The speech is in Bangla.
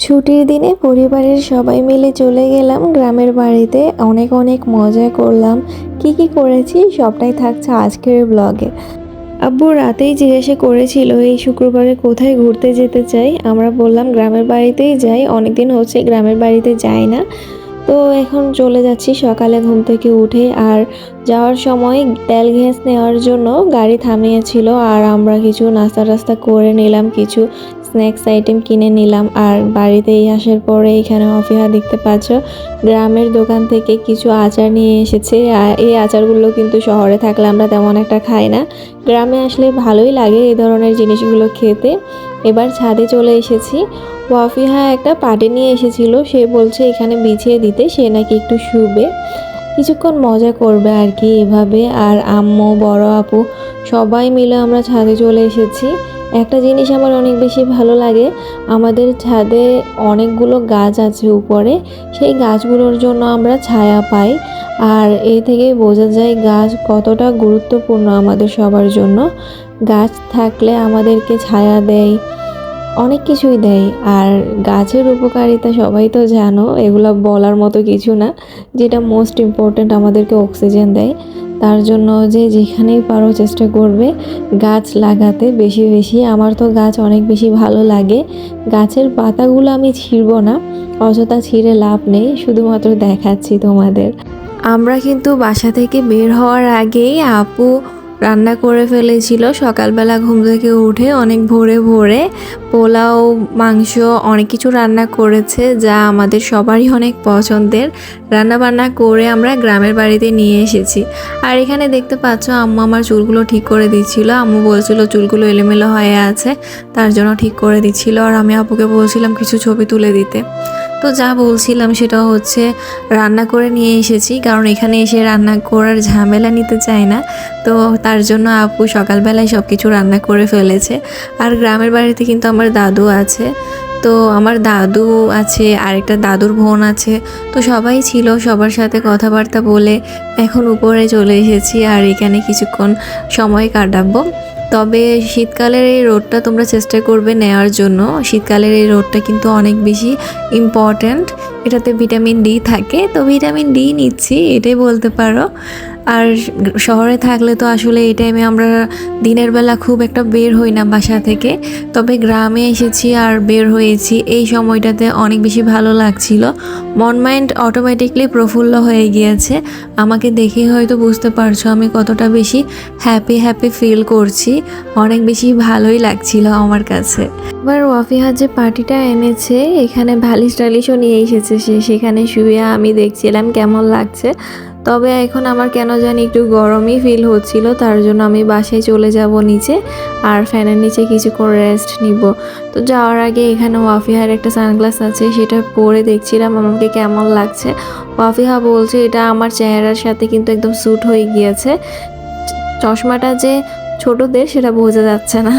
ছুটির দিনে পরিবারের সবাই মিলে চলে গেলাম গ্রামের বাড়িতে। অনেক অনেক মজা করলাম। কি করেছি সবটাই থাকছে আজকের ব্লগে। আব্বু রাতেই জিজ্ঞাসা করেছিল এই শুক্রবারে কোথায় ঘুরতে যেতে চাই। আমরা বললাম গ্রামের বাড়িতেই যাই, অনেকদিন হচ্ছে গ্রামের বাড়িতে যাই না। তো এখন চলে যাচ্ছি সকালে ঘুম থেকে উঠে। আর যাওয়ার সময় তেল গ্যাস নেওয়ার জন্য গাড়ি থামিয়েছিল, আর আমরা কিছু নাস্তা টাস্তা করে নিলাম, কিছু স্ন্যাক্স আইটেম কিনে নিলাম। আর বাড়িতে আসার পরে এখানে অফিহা দেখতে পাচ্ছ গ্রামের দোকান থেকে কিছু আচার নিয়ে এসেছে। আর এই আচারগুলো কিন্তু শহরে থাকলে আমরা তেমন একটা খাই না, গ্রামে আসলে ভালোই লাগে এই ধরনের জিনিসগুলো খেতে। এবার ছাদে চলে এসেছি। ওয়াফিহা একটা পাটি নিয়ে এসেছিল, সে বলছে এখানে বিছিয়ে দিতে, সে নাকি একটু শুবে, কিছুক্ষণ মজা করবে আর কি এভাবে। আর আম্মু, বড় আপু সবাই মিলে আমরা ছাদে চলে এসেছি। একটা জিনিস আমার অনেক বেশি ভালো লাগে, আমাদের ছাদে অনেকগুলো গাছ আছে উপরে, সেই গাছগুলোর জন্য আমরা ছায়া পাই। আর এই থেকে বোঝা যায় গাছ কতটা গুরুত্বপূর্ণ আমাদের সবার জন্য। গাছ থাকলে আমাদেরকে ছায়া দেয়, অনেক কিছুই দেয়। আর গাছের উপকারিতা সবাই তো জানো, এগুলো বলার মতো কিছু না। যেটা মোস্ট ইম্পর্ট্যান্ট, আমাদেরকে অক্সিজেন দেয়। তার জন্য যে যেখানেই পারো চেষ্টা করবে গাছ লাগাতে বেশি বেশি। আমার তো গাছ অনেক বেশি ভালো লাগে। গাছের পাতাগুলো আমি ছিঁড়বো না, অযথা ছিঁড়ে লাভ নেই, শুধুমাত্র দেখাচ্ছি তোমাদের। আমরা কিন্তু বাসা থেকে বের হওয়ার আগেই আপু রান্না করে ফেলেছিল। সকালবেলা ঘুম থেকে উঠে অনেক ভোরে ভোরে পোলাও, মাংস, অনেক কিছু রান্না করেছে, যা আমাদের সবারই অনেক পছন্দের। রান্না বান্না করে আমরা গ্রামের বাড়িতে নিয়ে এসেছি। আর এখানে দেখতে পাচ্ছ আম্মু আমার চুলগুলো ঠিক করে দিচ্ছিল। আম্মু বলছিল চুলগুলো এলোমেলো হয়ে আছে, তার জন্য ঠিক করে দিচ্ছিল। আর আমি আপুকে বলছিলাম কিছু ছবি তুলে দিতে। তো যা বলছিলাম সেটা হচ্ছে রান্না করে নিয়ে এসেছি, কারণ এখানে এসে রান্না করার ঝামেলা নিতে চাই না। তো তার জন্য আপু সকালবেলায় সব কিছু রান্না করে ফেলেছে। আর গ্রামের বাড়িতে কিন্তু আমার দাদু আছে, তো আমার দাদু আছে, আরেকটা দাদুর বোন আছে, তো সবাই ছিল। সবার সাথে কথাবার্তা বলে এখন উপরে চলে এসেছি, আর এখানে কিছুক্ষণ সময় কাটাবো। তবে শীতকালের এই রোদটা তোমরা চেষ্টা করবে নেওয়ার জন্য। শীতকালের এই রোদটা কিন্তু অনেক বেশি ইম্পর্ট্যান্ট, এটাতে ভিটামিন ডি থাকে, তো ভিটামিন ডি নিচ্ছি এটাই বলতে পারো। আর শহরে থাকলে তো আসলে এই টাইমে আমরা দিনের বেলা খুব একটা বের হই না বাসা থেকে, তবে গ্রামে এসেছি আর বের হয়েছি, এই সময়টাতে অনেক বেশি ভালো লাগছিল। মন মাইন্ড অটোমেটিকলি প্রফুল্ল হয়ে গিয়েছে। আমাকে দেখেই হয়তো বুঝতে পারছো আমি কতটা বেশি হ্যাপি ফিল করছি, অনেক বেশি ভালোই লাগছিল আমার কাছে। এবার ওয়াফিহা যে পার্টিটা এনেছে, এখানে বালিশ টালিশও নিয়ে এসেছে সে, সেখানে শুয়ে আমি দেখছিলাম কেমন লাগছে। তবে এখন আমার কেন জানি একটু গরমই ফিল হচ্ছিল, তার জন্য আমি বাসায় চলে যাব নিচে, আর ফ্যানের নিচে কিছুক্ষণ রেস্ট নিব। তো যাওয়ার আগে এখানে ওয়াফিহার একটা সানগ্লাস আছে, সেটা পরে দেখছিলাম আমাকে কেমন লাগছে। ওয়াফিহা বলছে এটা আমার চেহারার সাথে কিন্তু একদম স্যুট হয়ে গিয়েছে, চশমাটা যে ছোটদের সেটা বোঝা যাচ্ছে না।